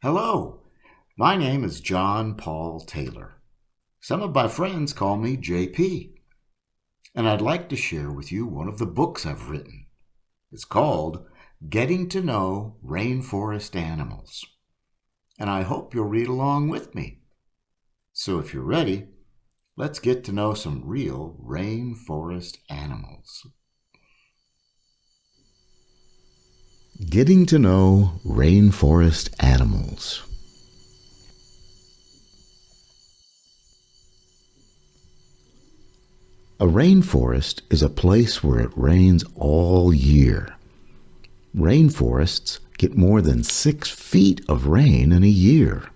Hello, my name is John Paul Taylor. Some of my friends call me JP, and I'd like to share with you one of the books I've written. It's called Getting to Know Rainforest Animals, and I hope you'll read along with me. So if you're ready, let's get to know some real rainforest animals. Getting to know rainforest animals. A rainforest is a place where it rains all year. Rainforests get more than 6 feet of rain in a year.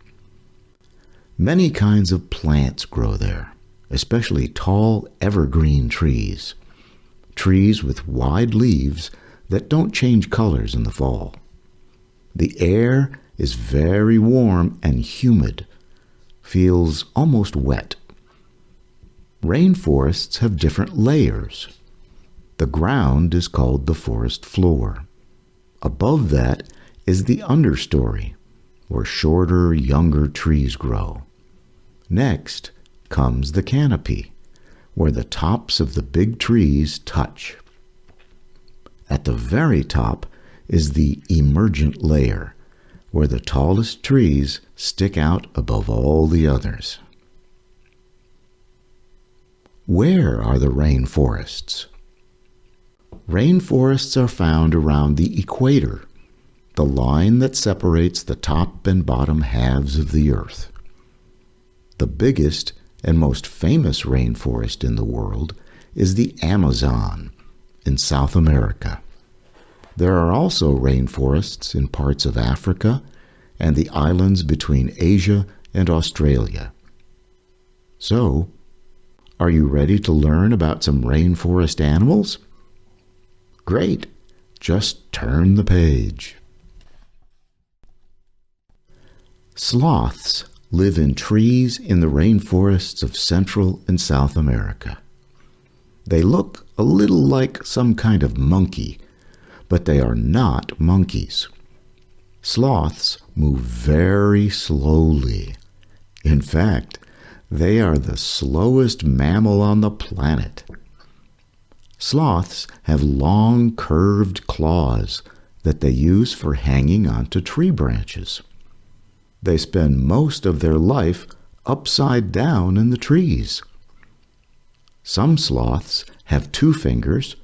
Many kinds of plants grow there, especially tall evergreen trees. Trees with wide leaves that don't change colors in the fall. The air is very warm and humid, feels almost wet. Rainforests have different layers. The ground is called the forest floor. Above that is the understory, where shorter, younger trees grow. Next comes the canopy, where the tops of the big trees touch. At the very top is the emergent layer, where the tallest trees stick out above all the others. Where are the rainforests? Rainforests are found around the equator, the line that separates the top and bottom halves of the earth. The biggest and most famous rainforest in the world is the Amazon in South America. There are also rainforests in parts of Africa and the islands between Asia and Australia. So, are you ready to learn about some rainforest animals? Great! Just turn the page. Sloths live in trees in the rainforests of Central and South America. They look a little like some kind of monkey, but they are not monkeys. Sloths move very slowly. In fact, they are the slowest mammal on the planet. Sloths have long, curved claws that they use for hanging onto tree branches. They spend most of their life upside down in the trees. Some sloths have 2 fingers,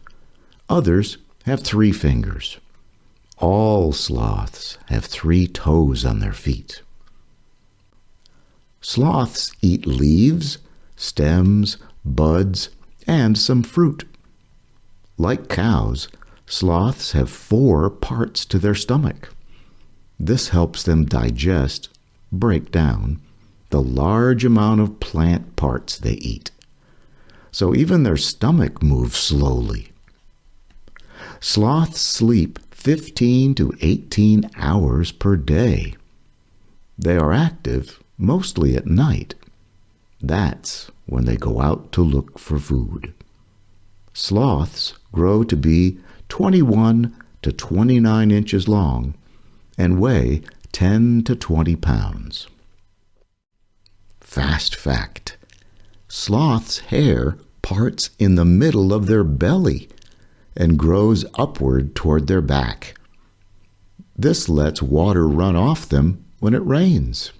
others have 3 fingers. All sloths have 3 toes on their feet. Sloths eat leaves, stems, buds, and some fruit. Like cows, sloths have 4 parts to their stomach. This helps them digest, break down, the large amount of plant parts they eat. So even their stomach moves slowly. Sloths sleep 15 to 18 hours per day. They are active mostly at night. That's when they go out to look for food. Sloths grow to be 21 to 29 inches long and weigh 10 to 20 pounds. Fast fact: sloths' hair parts in the middle of their belly and grows upward toward their back. This lets water run off them when it rains.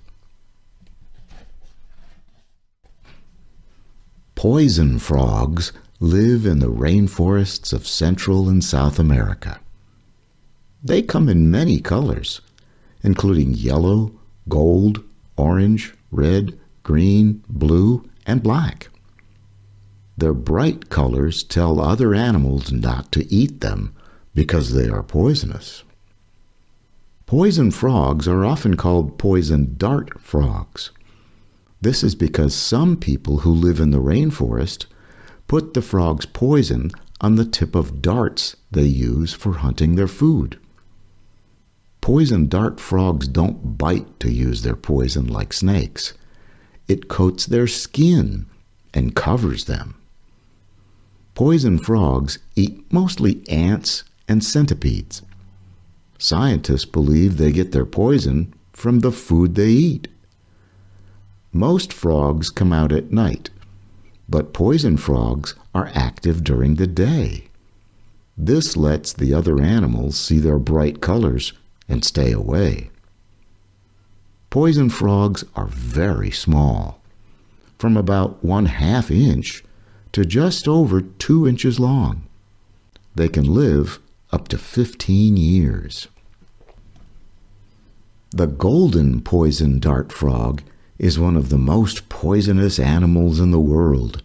Poison frogs live in the rainforests of Central and South America. They come in many colors, including yellow, gold, orange, red, green, blue, and black. Their bright colors tell other animals not to eat them because they are poisonous. Poison frogs are often called poison dart frogs. This is because some people who live in the rainforest put the frog's poison on the tip of darts they use for hunting their food. Poison dart frogs don't bite to use their poison like snakes. It coats their skin and covers them. Poison frogs eat mostly ants and centipedes. Scientists believe they get their poison from the food they eat. Most frogs come out at night, but poison frogs are active during the day. This lets the other animals see their bright colors and stay away. Poison frogs are very small, from about 1/2 inch to just over 2 inches long. They can live up to 15 years. The golden poison dart frog is one of the most poisonous animals in the world.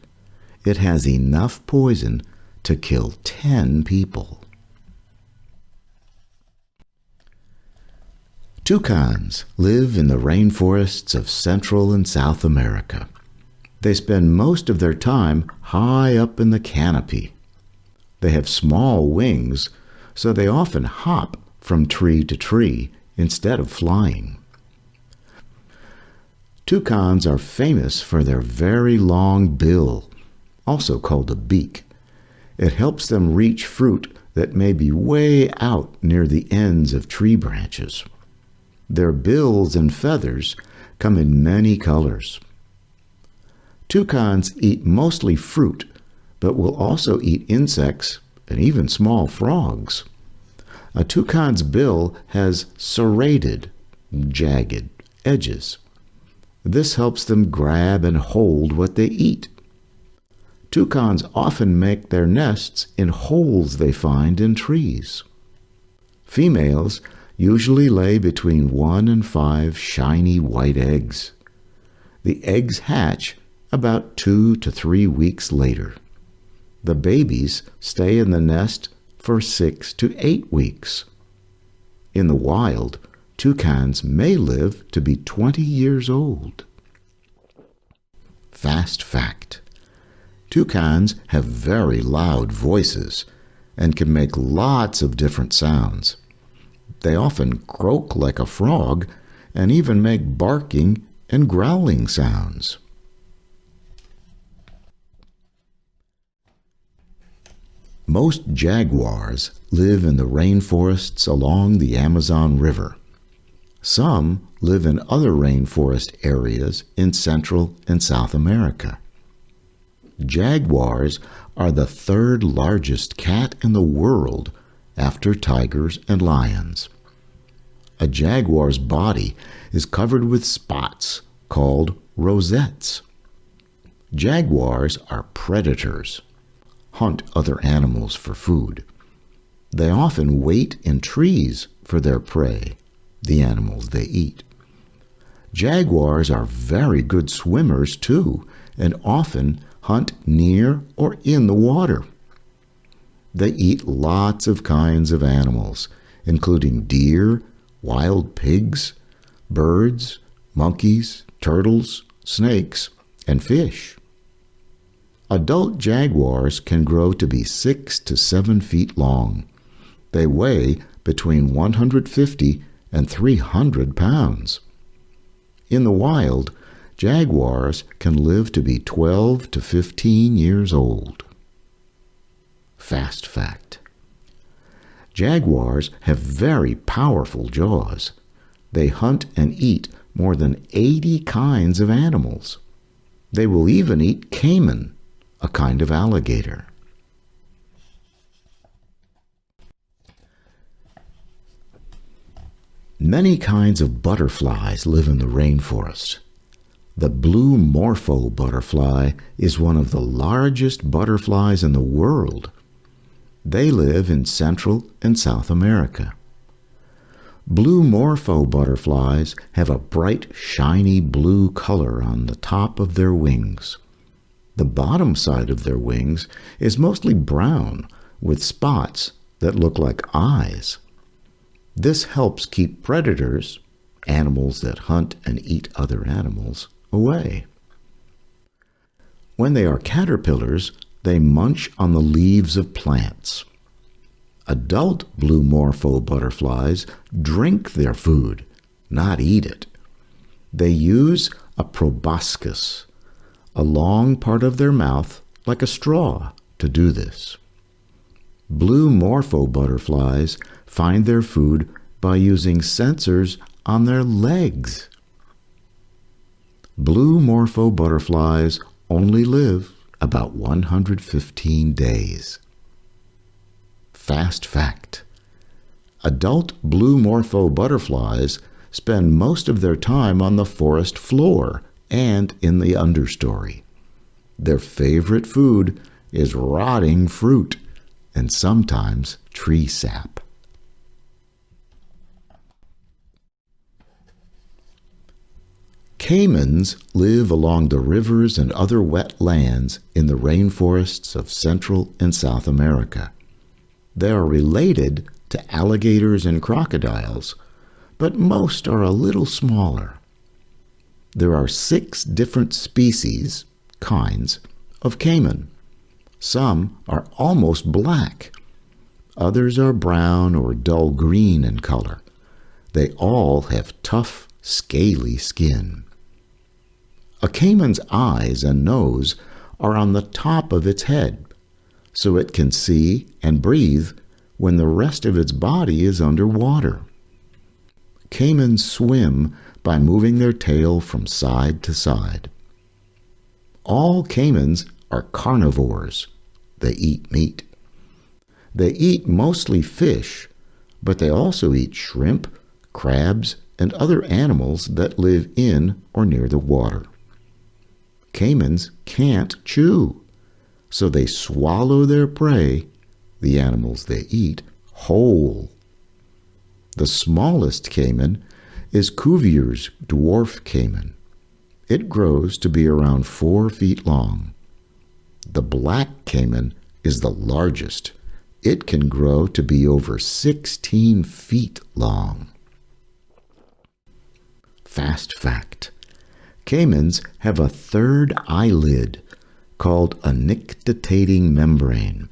It has enough poison to kill 10 people. Toucans live in the rainforests of Central and South America. They spend most of their time high up in the canopy. They have small wings, so they often hop from tree to tree instead of flying. Toucans are famous for their very long bill, also called a beak. It helps them reach fruit that may be way out near the ends of tree branches. Their bills and feathers come in many colors. Toucans eat mostly fruit, but will also eat insects and even small frogs. A toucan's bill has serrated, jagged edges. This helps them grab and hold what they eat. Toucans often make their nests in holes they find in trees. Females usually lay between 1 and 5 shiny white eggs. The eggs hatch about 2 to 3 weeks later. The babies stay in the nest for 6 to 8 weeks. In the wild, toucans may live to be 20 years old. Fast fact: toucans have very loud voices and can make lots of different sounds. They often croak like a frog and even make barking and growling sounds. Most jaguars live in the rainforests along the Amazon River. Some live in other rainforest areas in Central and South America. Jaguars are the 3rd largest cat in the world after tigers and lions. A jaguar's body is covered with spots called rosettes. Jaguars are predators, hunt other animals for food. They often wait in trees for their prey, the animals they eat. Jaguars are very good swimmers too, and often hunt near or in the water. They eat lots of kinds of animals, including deer, wild pigs, birds, monkeys, turtles, snakes, and fish. Adult jaguars can grow to be 6 to 7 feet long. They weigh between 150 and 300 pounds. In the wild, jaguars can live to be 12 to 15 years old. Fast fact: jaguars have very powerful jaws. They hunt and eat more than 80 kinds of animals. They will even eat caiman, a kind of alligator. Many kinds of butterflies live in the rainforest. The blue morpho butterfly is one of the largest butterflies in the world. They live in Central and South America. Blue morpho butterflies have a bright, shiny blue color on the top of their wings. The bottom side of their wings is mostly brown with spots that look like eyes. This helps keep predators, animals that hunt and eat other animals, away. When they are caterpillars, they munch on the leaves of plants. Adult blue morpho butterflies drink their food, not eat it. They use a proboscis, a long part of their mouth like a straw, to do this. Blue morpho butterflies find their food by using sensors on their legs. Blue morpho butterflies only live about 115 days. Fast fact: adult blue morpho butterflies spend most of their time on the forest floor and in the understory. Their favorite food is rotting fruit and sometimes tree sap. Caimans live along the rivers and other wet lands in the rainforests of Central and South America. They are related to alligators and crocodiles, but most are a little smaller. There are 6 different species, kinds, of caiman. Some are almost black. Others are brown or dull green in color. They all have tough, scaly skin. A caiman's eyes and nose are on the top of its head, so it can see and breathe when the rest of its body is underwater. Caimans swim by moving their tail from side to side. All caimans are carnivores. They eat meat. They eat mostly fish, but they also eat shrimp, crabs, and other animals that live in or near the water. Caimans can't chew, so they swallow their prey, the animals they eat, whole. The smallest caiman is Cuvier's dwarf caiman. It grows to be around 4 feet long. The black caiman is the largest. It can grow to be over 16 feet long. Fast fact: caimans have a third eyelid called a nictitating membrane.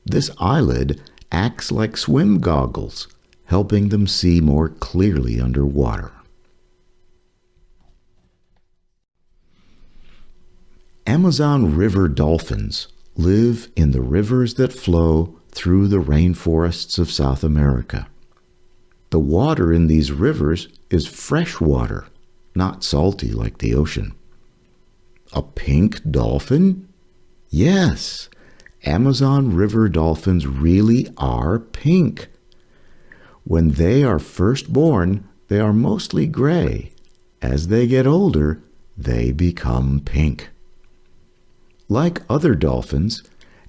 This eyelid acts like swim goggles, helping them see more clearly underwater. Amazon River dolphins live in the rivers that flow through the rainforests of South America. The water in these rivers is fresh water, not salty like the ocean. A pink dolphin? Yes, Amazon River dolphins really are pink. When they are first born, they are mostly gray. As they get older, they become pink. Like other dolphins,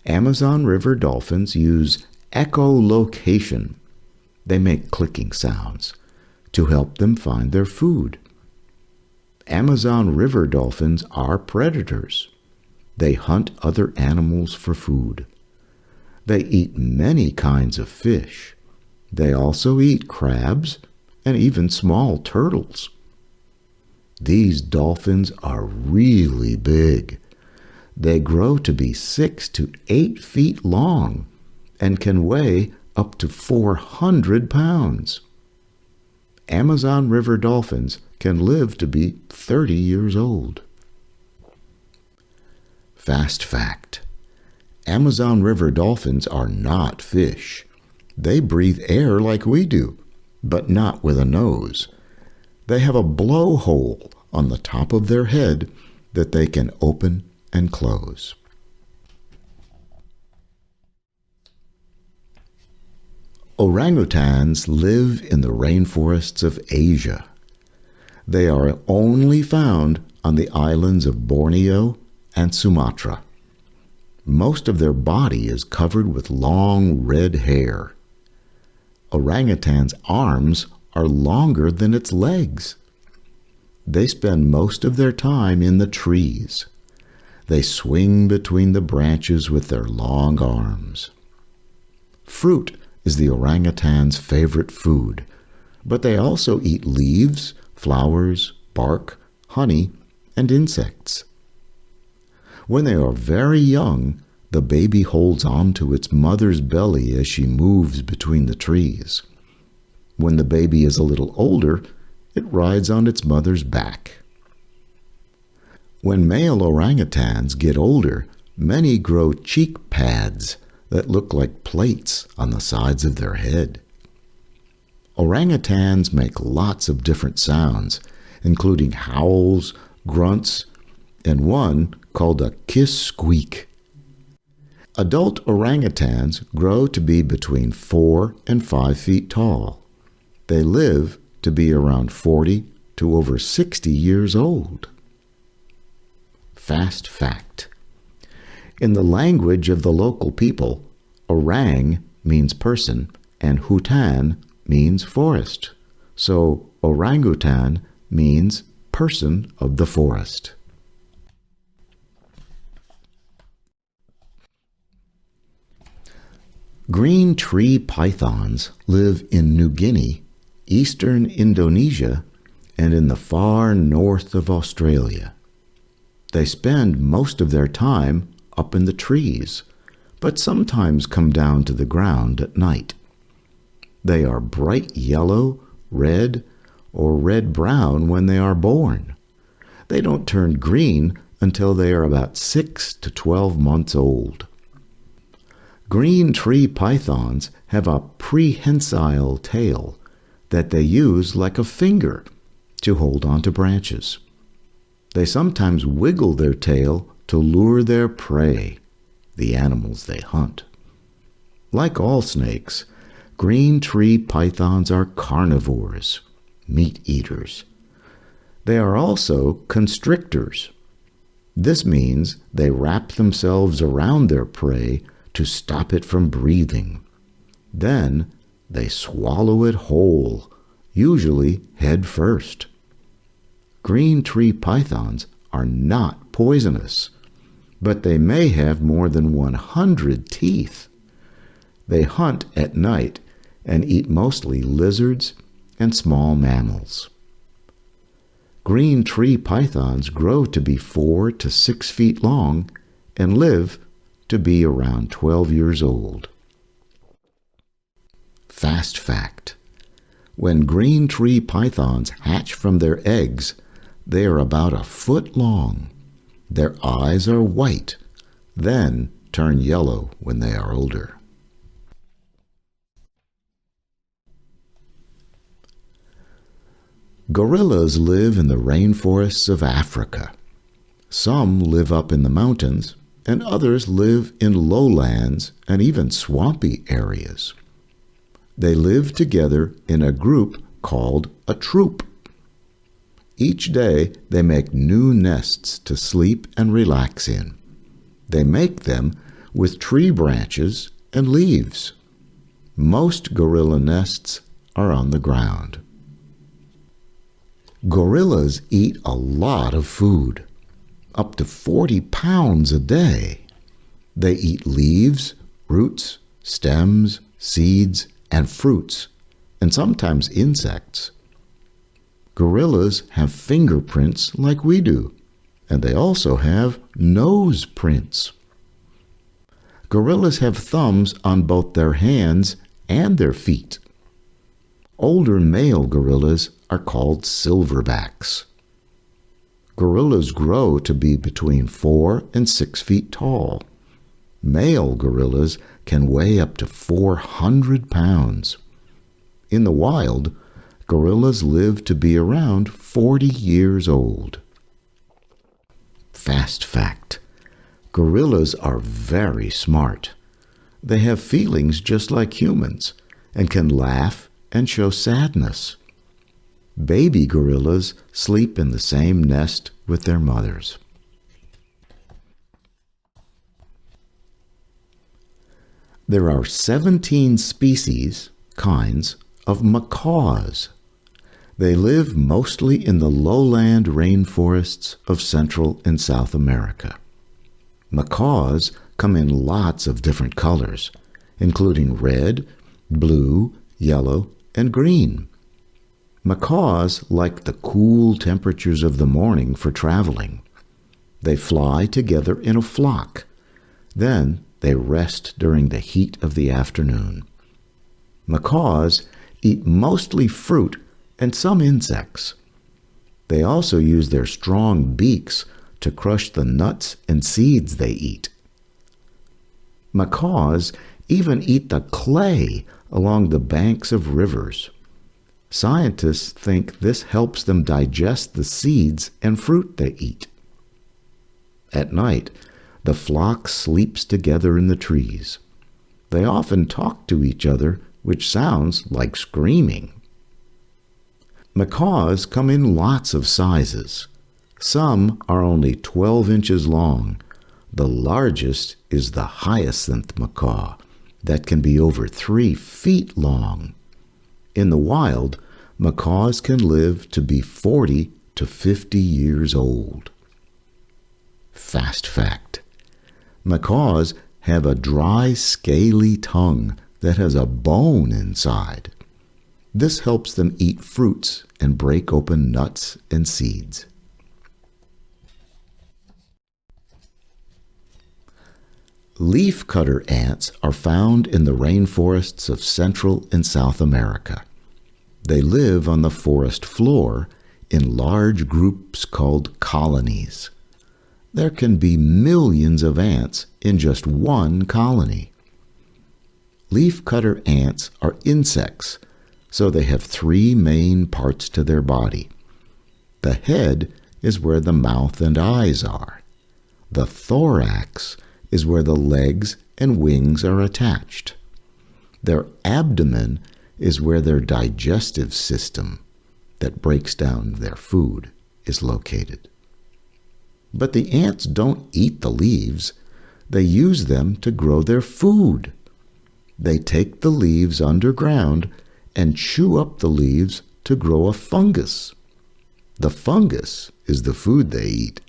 Amazon River dolphins use echolocation. They make clicking sounds to help them find their food. Amazon River dolphins are predators. They hunt other animals for food. They eat many kinds of fish. They also eat crabs and even small turtles. These dolphins are really big. They grow to be 6 to 8 feet long and can weigh up to 400 pounds. Amazon River dolphins can live to be 30 years old. Fast fact: Amazon River dolphins are not fish. They breathe air like we do, but not with a nose. They have a blowhole on the top of their head that they can open and close. Orangutans live in the rainforests of Asia. They are only found on the islands of Borneo and Sumatra. Most of their body is covered with long red hair. Orangutan's arms are longer than its legs. They spend most of their time in the trees. They swing between the branches with their long arms. Fruit is the orangutan's favorite food, but they also eat leaves, flowers, bark, honey, and insects. When they are very young, the baby holds on to its mother's belly as she moves between the trees. When the baby is a little older, it rides on its mother's back. When male orangutans get older, many grow cheek pads that look like plates on the sides of their head. Orangutans make lots of different sounds, including howls, grunts, and one called a kiss squeak. Adult orangutans grow to be between 4 and 5 feet tall. They live to be around 40 to over 60 years old. Fast fact. In the language of the local people, orang means person and hutan means forest. So orangutan means person of the forest. Green tree pythons live in New Guinea, eastern Indonesia, and in the far north of Australia. They spend most of their time up in the trees, but sometimes come down to the ground at night. They are bright yellow, red, or red-brown when they are born. They don't turn green until they are about 6 to 12 months old. Green tree pythons have a prehensile tail that they use like a finger to hold onto branches. They sometimes wiggle their tail to lure their prey, the animals they hunt. Like all snakes, green tree pythons are carnivores, meat eaters. They are also constrictors. This means they wrap themselves around their prey to stop it from breathing. Then they swallow it whole, usually head first. Green tree pythons are not poisonous, but they may have more than 100 teeth. They hunt at night and eat mostly lizards and small mammals. Green tree pythons grow to be 4 to 6 feet long and live to be around 12 years old. Fast fact. When green tree pythons hatch from their eggs, they are about a foot long. Their eyes are white, then turn yellow when they are older. Gorillas live in the rainforests of Africa. Some live up in the mountains, and others live in lowlands and even swampy areas. They live together in a group called a troop. Each day they make new nests to sleep and relax in. They make them with tree branches and leaves. Most gorilla nests are on the ground. Gorillas eat a lot of food, up to 40 pounds a day. They eat leaves, roots, stems, seeds, and fruits, and sometimes insects. Gorillas have fingerprints like we do, and they also have nose prints. Gorillas have thumbs on both their hands and their feet. Older male gorillas are called silverbacks. Gorillas grow to be between 4 and 6 feet tall. Male gorillas can weigh up to 400 pounds. In the wild, gorillas live to be around 40 years old. Fast fact. Gorillas are very smart. They have feelings just like humans and can laugh and show sadness. Baby gorillas sleep in the same nest with their mothers. There are 17 species, kinds, of macaws. They live mostly in the lowland rainforests of Central and South America. Macaws come in lots of different colors, including red, blue, yellow, and green. Macaws like the cool temperatures of the morning for traveling. They fly together in a flock. Then they rest during the heat of the afternoon. Macaws eat mostly fruit and some insects. They also use their strong beaks to crush the nuts and seeds they eat. Macaws even eat the clay along the banks of rivers. Scientists think this helps them digest the seeds and fruit they eat. At night, the flock sleeps together in the trees. They often talk to each other, which sounds like screaming. Macaws come in lots of sizes. Some are only 12 inches long. The largest is the hyacinth macaw, that can be over 3 feet long. In the wild, macaws can live to be 40 to 50 years old. Fast fact: macaws have a dry, scaly tongue that has a bone inside. This helps them eat fruits and break open nuts and seeds. Leafcutter ants are found in the rainforests of Central and South America. They live on the forest floor in large groups called colonies. There can be millions of ants in just one colony. Leafcutter ants are insects, so they have 3 main parts to their body. The head is where the mouth and eyes are. The thorax is where the legs and wings are attached. Their abdomen is where their digestive system, that breaks down their food, is located. But the ants don't eat the leaves. They use them to grow their food. They take the leaves underground and chew up the leaves to grow a fungus. The fungus is the food they eat.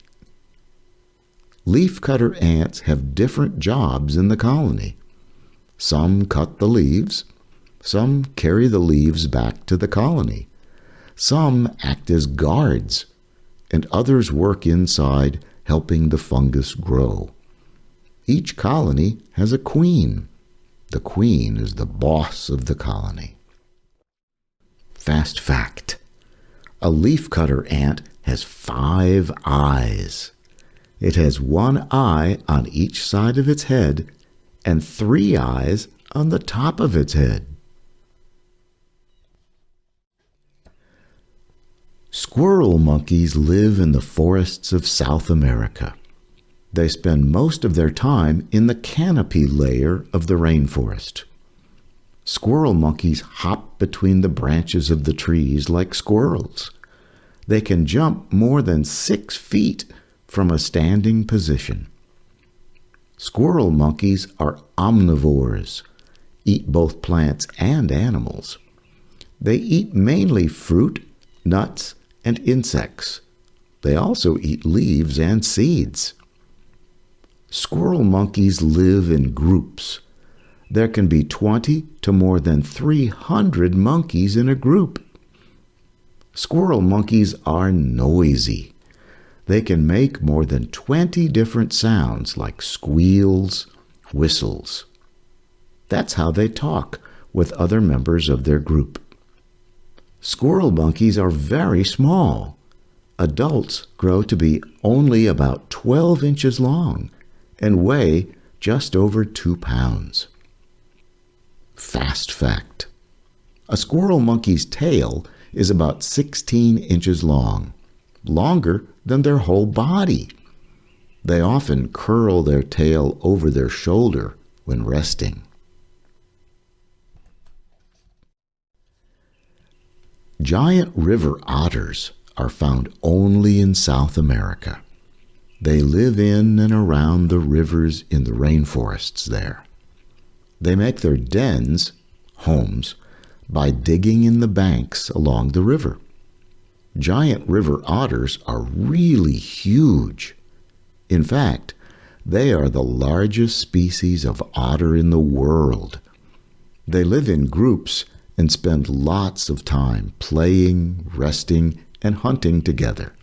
Leafcutter ants have different jobs in the colony. Some cut the leaves. Some carry the leaves back to the colony. Some act as guards, and others work inside helping the fungus grow. Each colony has a queen. The queen is the boss of the colony. Fast fact: a leafcutter ant has 5 eyes. It has 1 eye on each side of its head and 3 eyes on the top of its head. Squirrel monkeys live in the forests of South America. They spend most of their time in the canopy layer of the rainforest. Squirrel monkeys hop between the branches of the trees like squirrels. They can jump more than 6 feet from a standing position. Squirrel monkeys are omnivores, eat both plants and animals. They eat mainly fruit, nuts, and insects. They also eat leaves and seeds. Squirrel monkeys live in groups. There can be 20 to more than 300 monkeys in a group. Squirrel monkeys are noisy. They can make more than 20 different sounds like squeals, whistles. That's how they talk with other members of their group. Squirrel monkeys are very small. Adults grow to be only about 12 inches long and weigh just over 2 pounds. Fast fact: a squirrel monkey's tail is about 16 inches long, longer than their whole body. They often curl their tail over their shoulder when resting. Giant river otters are found only in South America. They live in and around the rivers in the rainforests there. They make their dens, homes, by digging in the banks along the river. Giant river otters are really huge. In fact, they are the largest species of otter in the world. They live in groups and spend lots of time playing, resting, and hunting together.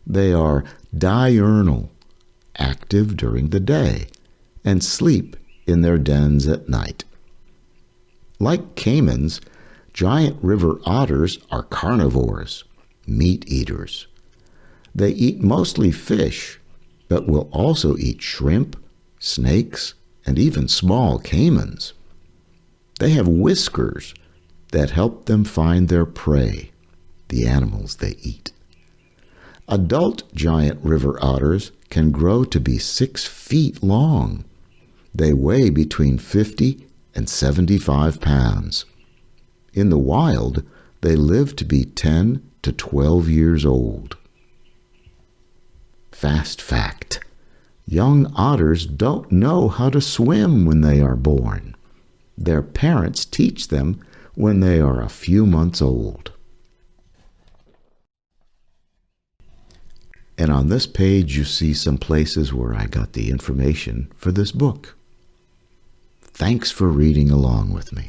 They are diurnal, active during the day, and sleep in their dens at night. Like caimans, giant river otters are carnivores, meat eaters. They eat mostly fish, but will also eat shrimp, snakes, and even small caimans. They have whiskers, that help them find their prey, the animals they eat. Adult giant river otters can grow to be 6 feet long. They weigh between 50 and 75 pounds. In the wild, they live to be 10 to 12 years old. Fast fact: young otters don't know how to swim when they are born. Their parents teach them when they are a few months old. And on this page you see some places where I got the information for this book. Thanks for reading along with me.